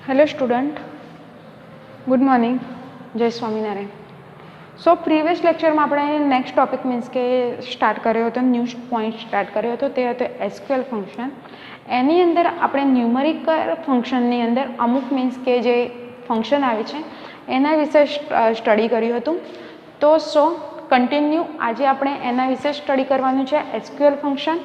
Hello student, good morning, जय Swaminarayan. So previous lecture में આપણે નેક્સ્ટ ટોપિક મીન્સ કે સ્ટાર્ટ કર્યો હતો, ન્યૂ પોઈન્ટ સ્ટાર્ટ કર્યો હતો, તે હતો એસક્યુએલ ફંક્શન. એની અંદર આપણે ન્યુમેરિકલ ફંક્શનની અંદર અમુક મીન્સ કે જે ફંક્શન આવે છે એના વિશે સ્ટડી કર્યું હતું. તો સો કન્ટિન્યુ આજે આપણે એના વિશે સ્ટડી કરવાનું છે, એસક્યુએલ ફંક્શન.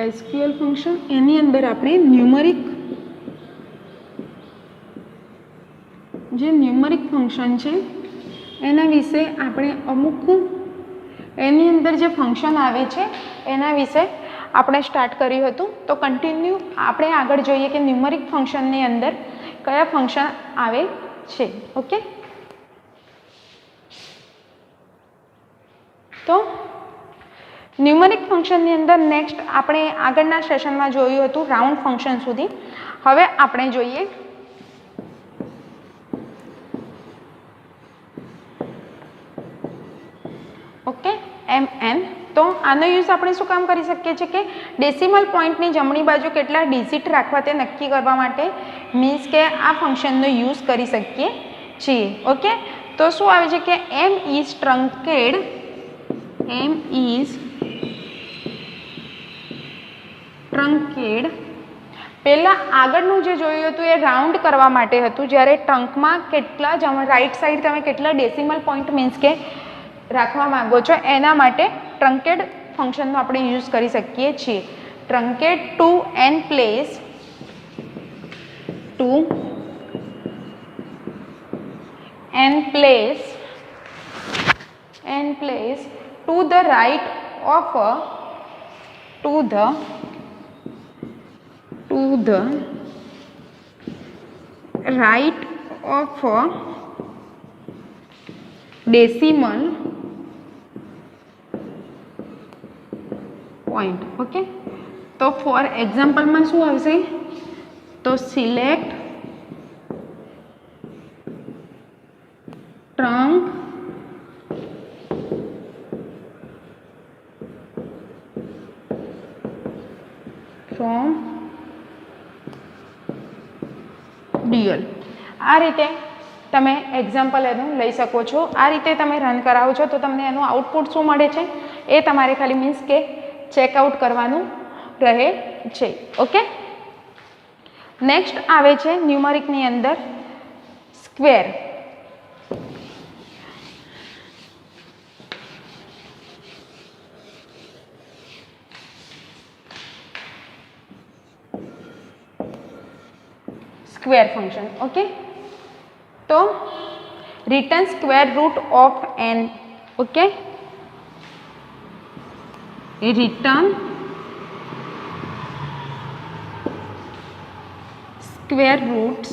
એસક્યુએલ ફંક્શન એની અંદર આપણે ન્યુમેરિક ફંક્શન છે એના વિશે આપણે અમુક એની અંદર જે ફંક્શન આવે છે એના વિશે આપણે સ્ટાર્ટ કર્યું હતું. તો કન્ટિન્યુ આપણે આગળ જોઈએ કે ન્યુમેરિક ફંક્શનની અંદર કયા ફંક્શન આવે છે. ઓકે, તો ન્યુમેરિક ફંક્શનની અંદર નેક્સ્ટ આપણે આગળના સેશનમાં જોયું હતું રાઉન્ડ ફંક્શન સુધી. હવે આપણે જોઈએ ઓકે એમ. તો આનો યુઝ આપણે શું કામ કરી શકીએ છીએ કે ડેસિમલ પોઈન્ટની જમણી બાજુ કેટલા ડિજિટ રાખવા તે નક્કી કરવા માટે મીન્સ કે આ ફંક્શનનો યુઝ કરી શકીએ છીએ. ઓકે, તો શું આવે છે કે એમ ઇઝ ટ્રંકેડ. પહેલાં આગળનું જે જોયું હતું એ રાઉન્ડ કરવા માટે હતું, જ્યારે ટ્રંકમાં કેટલા રાઈટ સાઈડ તમે કેટલા ડેસિમલ પોઈન્ટ મીન્સ કે રાખવા માંગો છો એના માટે ટ્રંકેડ ફંક્શનનો આપણે યુઝ કરી શકીએ છીએ. Truncated to n place to the right of decimal point. Okay, તો ફોર એક્ઝામ્પલમાં શું આવશે તો સિલેક્ટ ટ્રંક ફ્રોમ ડ્યુઅલ. આ રીતે તમે એક્ઝામ્પલ એનું લઈ શકો છો. આ રીતે તમે રન કરાવો છો તો તમને એનું આઉટપુટ શું મળે છે એ તમારે ખાલી મીન્સ કે ચેકઆઉટ કરવાનું રહે છે. ઓકે, નેક્સ્ટ આવે છે ન્યુમેરિકની અંદર સ્ક્વેર. Square function. ઓકે, તો return square root of N. Okay, return square roots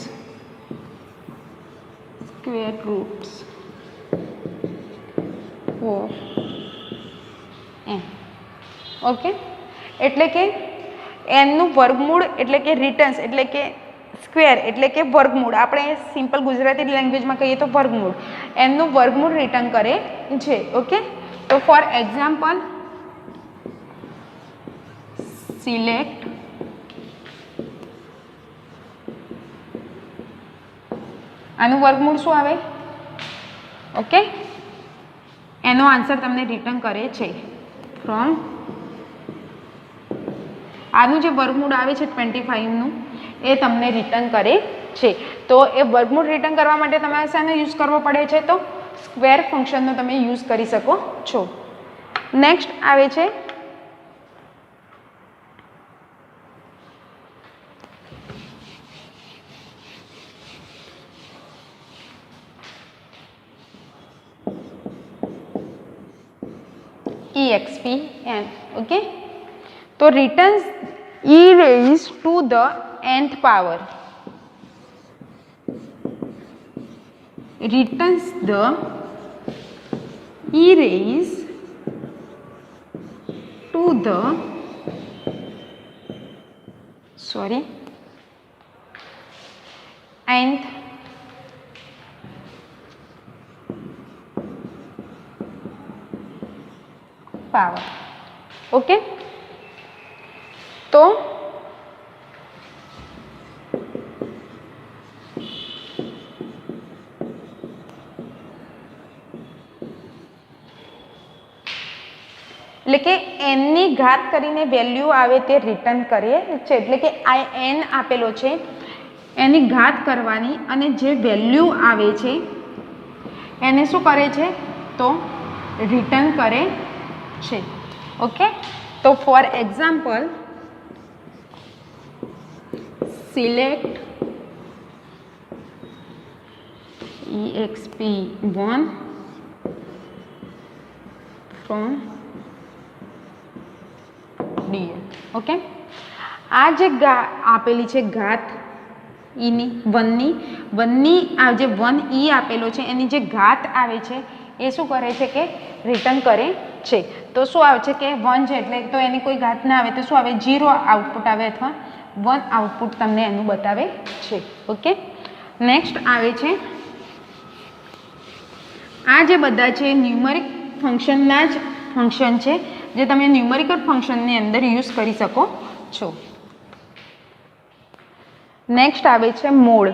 of N. Okay, એટલે કે એનનું વર્ગમૂળ એટલે કે રિટર્ન્સ એટલે કે સ્ક્વેર એટલે કે વર્ગમૂળ, આપણે સિમ્પલ ગુજરાતી લેંગ્વેજમાં કહીએ તો વર્ગમૂળ, એમનું વર્ગમૂળ રિટર્ન કરે છે. ઓકે, તો ફોર એક્ઝામ્પલ સિલેક્ટ આનું વર્ગમૂળ શું આવે. ઓકે, એનો આન્સર તમને રિટર્ન કરે છે ફ્રોમ આનું જે વર્ગમૂળ આવે છે 25નું એ તમને રિટર્ન કરે છે. તો એ વર્ગમૂળ રિટર્ન કરવા માટે તમારે શાનો યુઝ કરવો પડે છે તો સ્ક્વેર ફંક્શનનો તમે યુઝ કરી શકો છો. નેક્સ્ટ આવે છે EXPN. ઓકે, તો returns e raised to the nth power. Returns the e raised to the nth power. Okay, તો એટલે કે એનની ઘાત કરીને વેલ્યુ આવે તે રિટર્ન કરીએ છે. એટલે કે આ એન આપેલો છે, એની ઘાત કરવાની અને જે વેલ્યુ આવે છે એને શું કરે છે તો રિટર્ન કરે છે. ઓકે, તો for example select exp1 from dl. Okay, આ જે આપેલી છે ઘાત ઈની વનની આ જે 1 ઈ આપેલો છે એની જે ઘાત આવે છે એ શું કરે છે કે રિટર્ન કરે છે. તો શું આવે છે કે 1 છે એટલે તો એની કોઈ ઘાત ના આવે તો શું આવે 0 આઉટપુટ આવે અથવા 1 આઉટપુટ તમને એનું બતાવે છે. ઓકે, નેક્સ્ટ આવે છે આ જે બધા છે ન્યુમરિક ફંક્શનના જ ફંક્શન છે જે તમે ન્યુમરિકલ ફંક્શનની અંદર યુઝ કરી શકો છો. નેક્સ્ટ આવે છે મોડ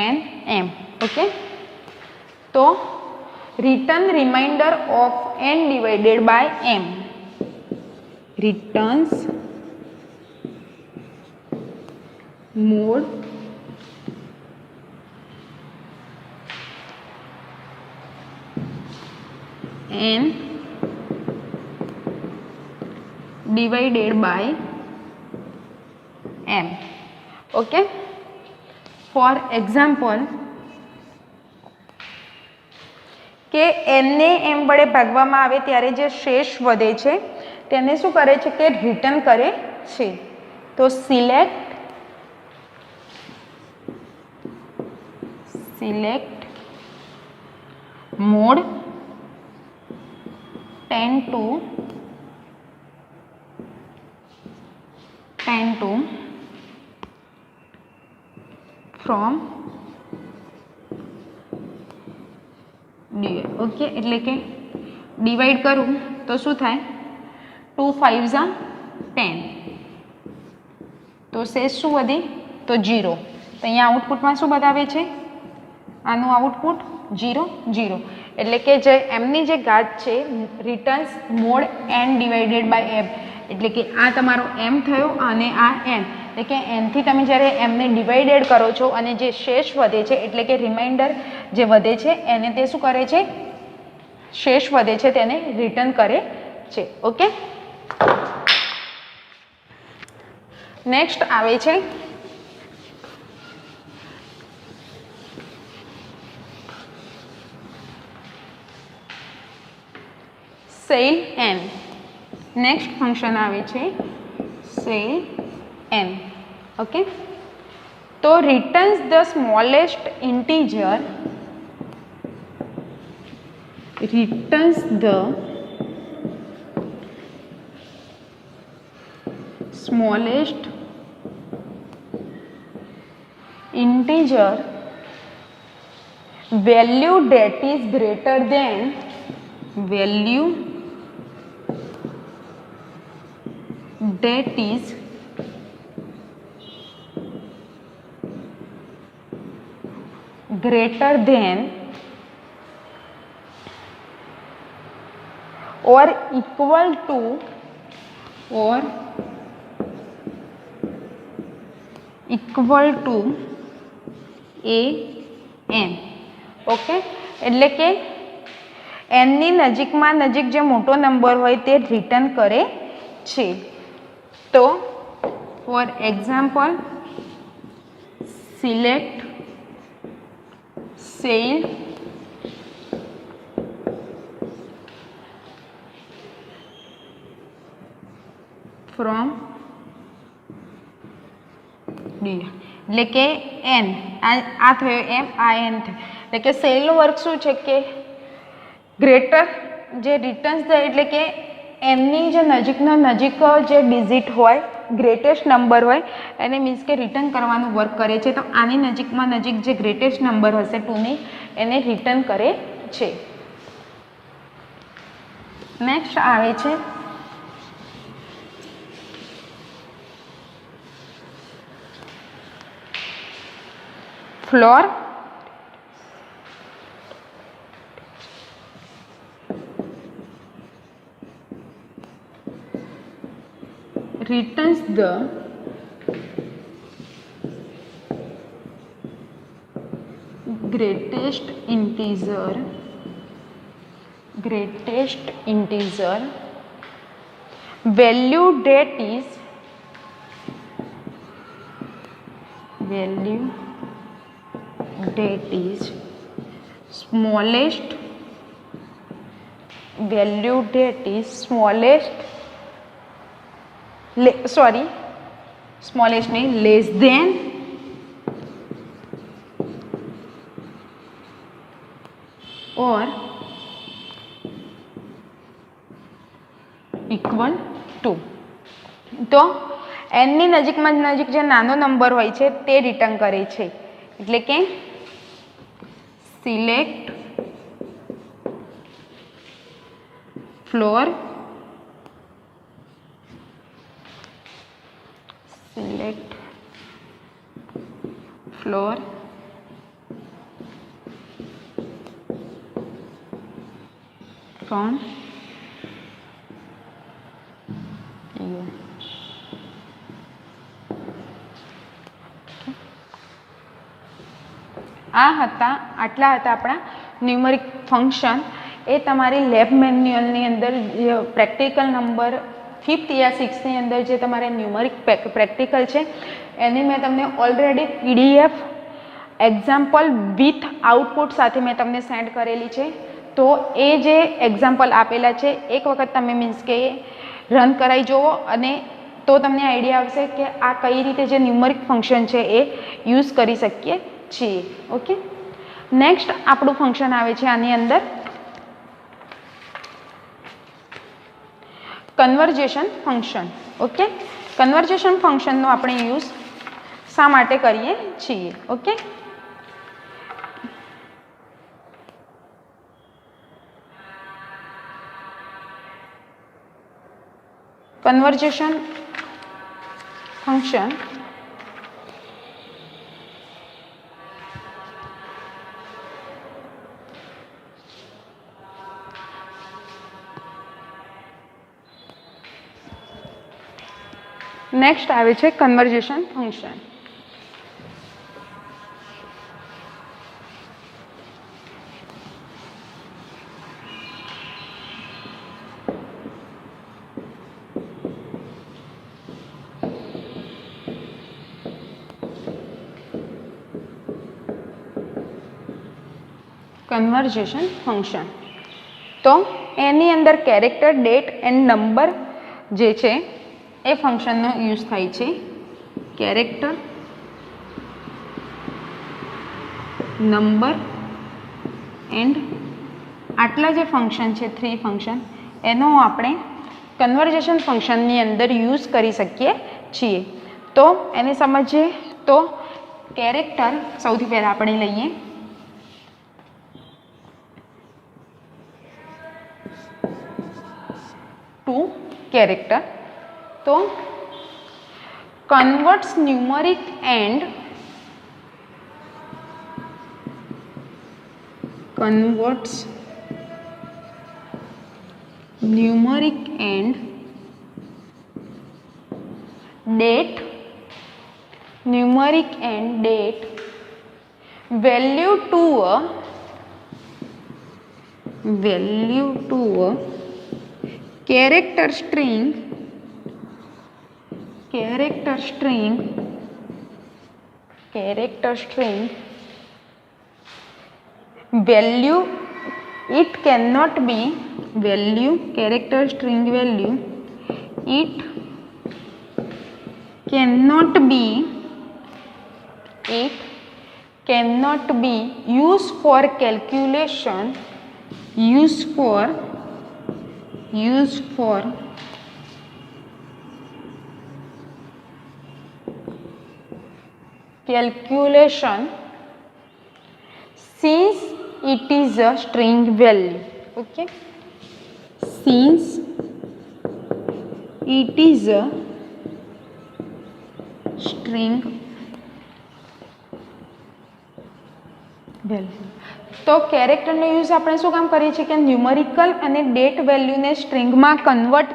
એન એમ. ઓકે, તો return remainder of n divided by m. Returns mod n divided by m. Okay, for example કે n ને m વડે ભાગવામાં આવે ત્યારે જે શેષ વધે છે તેને શું કરે છે કે રિટર્ન કરે છે. તો select mode 10 to from dl. Okay, એટલે કે ડિવાઈડ કરું તો શું થાય 2 5 10 તો શેષ શું વધી તો 0. તો અહીંયા આઉટપુટમાં શું બતાવે છે આનું આઉટપુટ 0 0. એટલે કે જે એમની જે ઘાત છે returns mod n divided by m. એટલે કે આ તમારો m થયો અને આ n. એટલે કે nથી તમે જ્યારે એમને ડિવાઇડેડ કરો છો અને જે શેષ વધે છે એટલે કે રિમાઇન્ડર જે વધે છે એને તે શું કરે છે શેષ વધે છે તેને રિટર્ન કરે છે. ઓકે, નેક્સ્ટ આવે છે સેલ n. નેક્સ્ટ ફંક્શન આવે છે સેલ n. ઓકે, તો returns the smallest integer value that is greater than or equal to a n. Okay, એટલે કે એનની નજીકમાં નજીક જે મોટો નંબર હોય તે રિટર્ન કરે છે. તો for example select cell from D. એટલે કે n આ થયો m આ n થયો. એટલે કે સેલનો વર્ક શું છે કે ગ્રેટર જે રિટર્ન્સ થાય એટલે કે એમની જે નજીકના નજીક જે ડિજિટ હોય, ગ્રેટેસ્ટ નંબર હોય એને મીન્સ કે રિટર્ન કરવાનું વર્ક કરે છે. તો આની નજીકમાં નજીક જે ગ્રેટેસ્ટ નંબર હશે 2ની એને રિટર્ન કરે છે. નેક્સ્ટ આવે છે floor. returns the greatest integer value that is smallest smallest नहीं, less than or equal to. તો એનની નજીકમાં નજીક જે નાનો નંબર હોય છે તે રિટર્ન કરે છે. એટલે કે સિલેક્ટ ફ્લોર from you. આટલા હતા આપણા ન્યુમેરિક ફંક્શન. એ તમારી લેબ મેન્યુઅલની અંદર પ્રેક્ટિકલ નંબર 5th યા 6thની અંદર જે તમારે ન્યુમેરિક પ્રેક્ટિકલ છે એની મેં તમને already PDF example with output સાથે મેં તમને સેન્ડ કરેલી છે. તો એ જે એક્ઝામ્પલ આપેલા છે એક વખત તમે મીન્સ કે રન કરાવી જુઓ અને તો તમને આઈડિયા આવશે કે આ કઈ રીતે જે ન્યુમેરિક ફંક્શન છે એ યુઝ કરી શકીએ છીએ. ઓકે, નેક્સ્ટ આપણું ફંક્શન આવે છે આની અંદર કન્વર્જેશન ફંક્શન. ઓકે, કન્વર્જેશન ફંક્શનનો આપણે યુઝ શા માટે કરીએ છીએ? ઓકે, કન્વર્જેશન ફંક્શન નેક્સ્ટ આવે છે કન્વર્જેશન ફંક્શન. કન્વર્જેશન ફંક્શન તો એની અંદર કેરેક્ટર, ડેટ એન્ડ નંબર જે છે એ ફંક્શનનો યુઝ થાય છે. કેરેક્ટર, નંબર એન્ડ આટલા જે ફંક્શન છે 3 ફંક્શન એનો આપણે કન્વર્જેશન ફંક્શનની અંદર યુઝ કરી શકીએ છીએ. તો એને સમજીએ તો કેરેક્ટર સૌથી પહેલાં આપણે લઈએ. ટુ કેરેક્ટર તો converts numeric and date value to a character string value. It cannot be value, character string value. It cannot be used for calculation used for calculation since it is a string value. Okay, since it is a string value. તો કેરેક્ટરનો use આપણે શું કામ કરીએ છીએ કે ન્યુમરિકલ અને date વેલ્યુને સ્ટ્રિંગમાં convert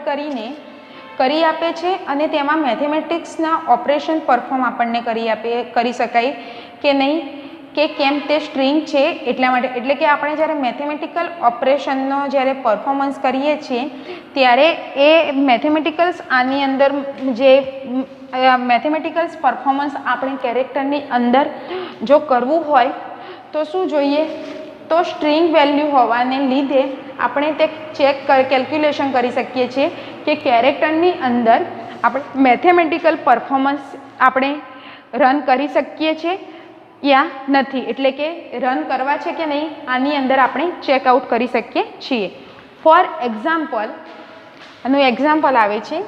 કરી આપે છે અને તેમાં મેથેમેટિક્સના ઓપરેશન પરફોર્મ આપણને કરી શકાય કે નહીં, કે કેમ તે સ્ટ્રિંગ છે એટલા માટે. એટલે કે આપણે જ્યારે મેથેમેટિકલ ઓપરેશનનો જ્યારે પરફોર્મન્સ કરીએ છીએ ત્યારે એ મેથેમેટિકલ્સ આની અંદર જે મેથેમેટિકલ્સ પરફોર્મન્સ આપણે કેરેક્ટરની અંદર જો કરવું હોય તો શું જોઈએ, તો સ્ટ્રિંગ વેલ્યુ હોવાને લીધે આપણે તે કેલ્ક્યુલેશન કરી શકીએ છીએ કે કેરેક્ટરની અંદર આપણે મેથેમેટિકલ પરફોર્મન્સ આપણે રન કરી શકીએ છીએ યા નથી, એટલે કે રન કરવા છે કે નહીં આની અંદર આપણે ચેકઆઉટ કરી શકીએ છીએ. ફોર એક્ઝામ્પલ, આનું એક્ઝામ્પલ આવે છે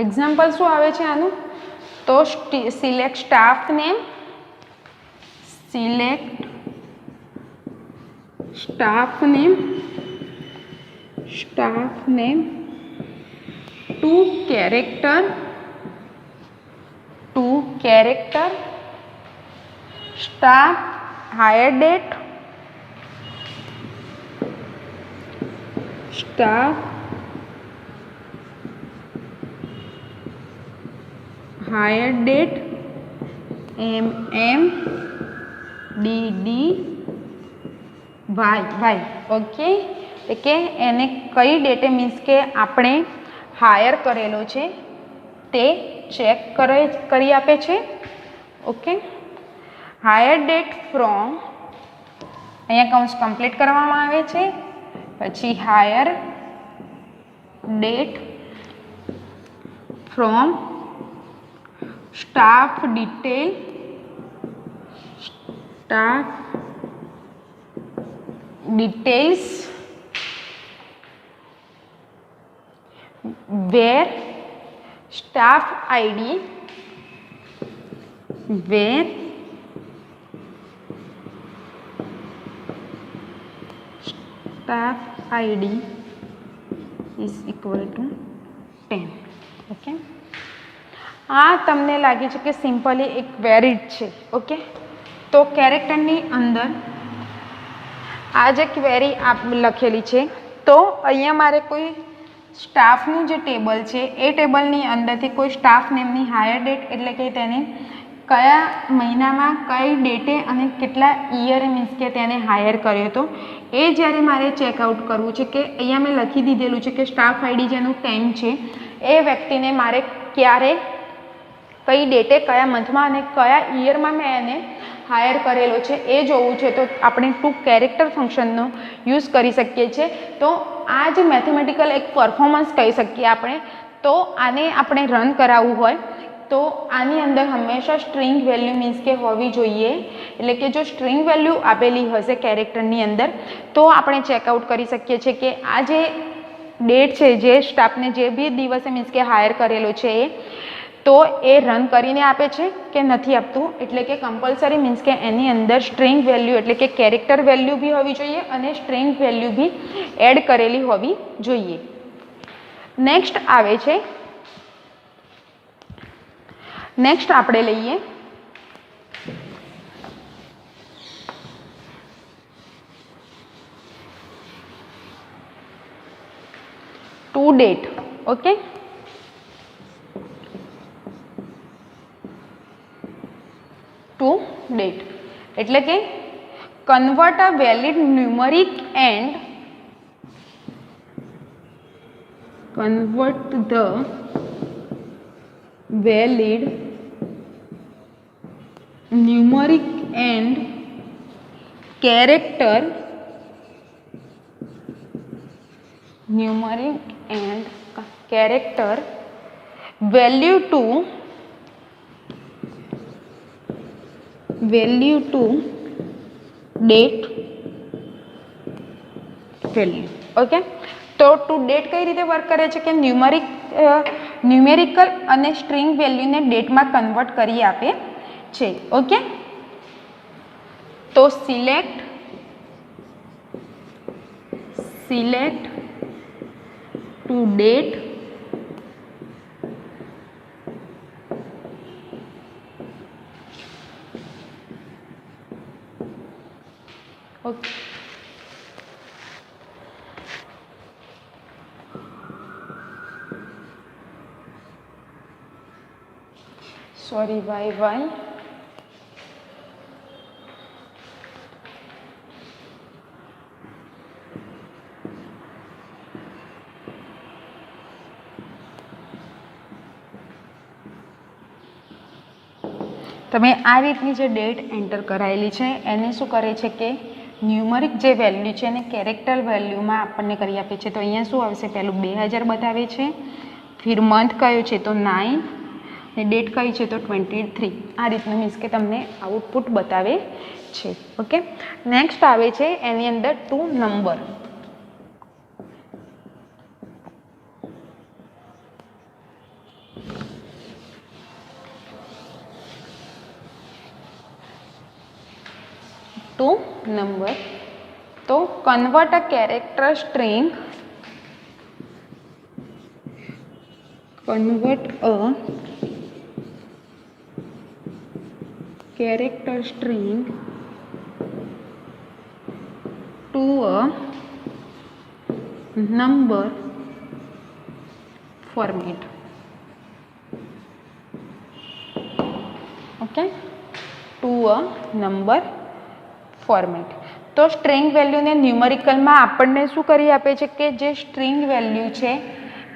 એક્ઝામ્પલ શું આવે છે આનું, તો select staff name, select staff name to character staff hire date, staff hire date MMDDY. Okay, કે એને કઈ ડેટે મીન્સ કે આપણે હાયર કરેલો છે તે ચેક કરી આપે છે. ઓકે, હાયર ડેટ ફ્રોમ, અહીંયા કૌંસ કમ્પ્લીટ કરવામાં આવે છે, પછી higher date from staff details where staff ID is equal to 10. Okay, આ તમને લાગે છે કે સિમ્પલી એક વેરિડ છે. ઓકે, તો કેરેક્ટરની અંદર આ જે ક્વેરી લખેલી છે, તો અહીંયા મારે કોઈ સ્ટાફનું જે ટેબલ છે એ ટેબલની અંદરથી કોઈ સ્ટાફ નેમની હાયર ડેટ એટલે કે તેને કયા મહિનામાં કઈ ડેટે અને કેટલા યરે મીન્સ કે તેને હાયર કર્યો હતો એ જ્યારે મારે ચેકઆઉટ કરવું છે, કે અહીંયા મેં લખી દીધેલું છે કે સ્ટાફ આઈડી જેનું 10 છે એ વ્યક્તિને મારે ક્યારે કઈ ડેટે કયા મંથમાં અને કયા યરમાં મેં એને હાયર કરેલો છે એ જોવું છે, તો આપણે ટુ કેરેક્ટર ફંક્શનનો યુઝ કરી શકીએ છીએ. તો આ જ મેથેમેટિકલ એક પરફોર્મન્સ કહી શકીએ આપણે. તો આને આપણે રન કરાવવું હોય તો આની અંદર હંમેશા સ્ટ્રિંગ વેલ્યુ મીન્સ કે હોવી જોઈએ. એટલે કે જો સ્ટ્રિંગ વેલ્યુ આપેલી હશે કેરેક્ટરની અંદર તો આપણે ચેકઆઉટ કરી શકીએ છીએ કે આ જે ડેટ છે જે સ્ટાફને જે બી દિવસે મીન્સ કે હાયર કરેલો છે તો એ રન કરીને આપે છે કે નથી આપતું. એટલે કે કમ્પલસરી મીન્સ કે એની અંદર સ્ટ્રિંગ વેલ્યુ એટલે કે કેરેક્ટર વેલ્યુ બી હોવી જોઈએ અને સ્ટ્રિંગ વેલ્યુ બી એડ કરેલી હોવી જોઈએ. નેક્સ્ટ આવે છે, નેક્સ્ટ આપણે લઈએ to date. Okay, to date એટલે કે convert a valid numeric and convert the valid numeric and character value to value to date value. Okay, તો ટુ ડેટ કઈ રીતે વર્ક કરે છે કે ન્યુમેરિકલ અને સ્ટ્રિંગ વેલ્યુને ડેટમાં કન્વર્ટ કરી આપે છે. ઓકે, તો select to date okay. Sorry Y તમે આ રીતની જે ડેટ એન્ટર કરાયેલી છે એને શું કરે છે કે ન્યુમરિક જે વેલ્યુ છે એને કેરેક્ટર વેલ્યુમાં આપણને કરી આપે છે. તો અહીંયા શું આવશે, પહેલું 2000 બતાવે છે, ફિર મંથ કયો છે તો 9 અને ડેટ કઈ છે તો 23. આ રીતનું મીન્સ કે તમને આઉટપુટ બતાવે છે. ઓકે, નેક્સ્ટ આવે છે એની અંદર ટુ નંબર. ટુ નંબર, તો convert a character string to a number format. Okay, to a number format. તો સ્ટ્રિંગ વેલ્યુને ન્યુમેરિકલમાં આપણને શું કરી આપે છે કે જે સ્ટ્રિંગ વેલ્યુ છે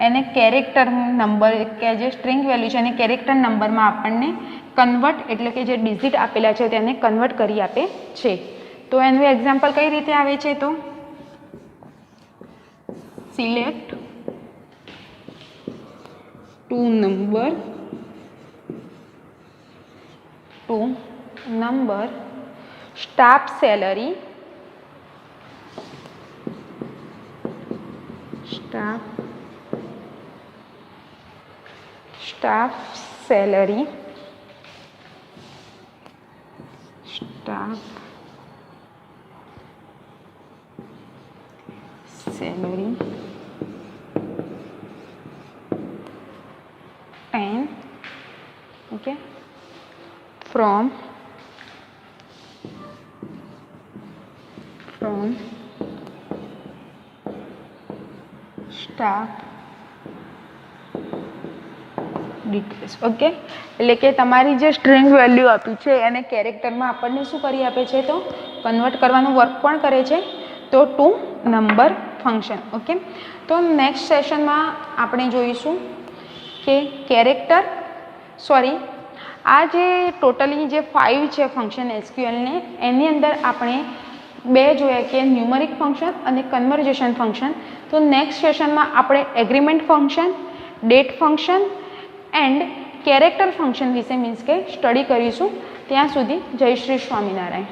એને કેરેક્ટર નંબર, કે જે સ્ટ્રિંગ વેલ્યુ છે એને કેરેક્ટર નંબરમાં આપણને કન્વર્ટ, એટલે કે જે ડિજિટ આપેલા છે તેને કન્વર્ટ કરી આપે છે. તો એનું એક્ઝામ્પલ કઈ રીતે આવે છે, તો select to number staff salary salary 10. Okay, from staff details. Okay, એટલે કે તમારી જે સ્ટ્રિંગ વેલ્યુ આપી છે એને કેરેક્ટરમાં આપણને શું કરી આપે છે તો કન્વર્ટ કરવાનું વર્ક પણ કરે છે, તો ટુ નંબર ફંક્શન. ઓકે, તો નેક્સ્ટ સેશનમાં આપણે જોઈશું કે આ જે ટોટલી જે 5 છે ફંક્શન એસક્યુએલને, એની અંદર આપણે 2 જોયા કે ન્યુમરિક ફંક્શન અને કન્વર્ઝેશન ફંક્શન. તો નેક્સ્ટ સેશનમાં આપણે agreement function, date function and character function વિશે મીન્સ કે સ્ટડી કરીશું. ત્યાં સુધી જય શ્રી સ્વામિનારાયણ.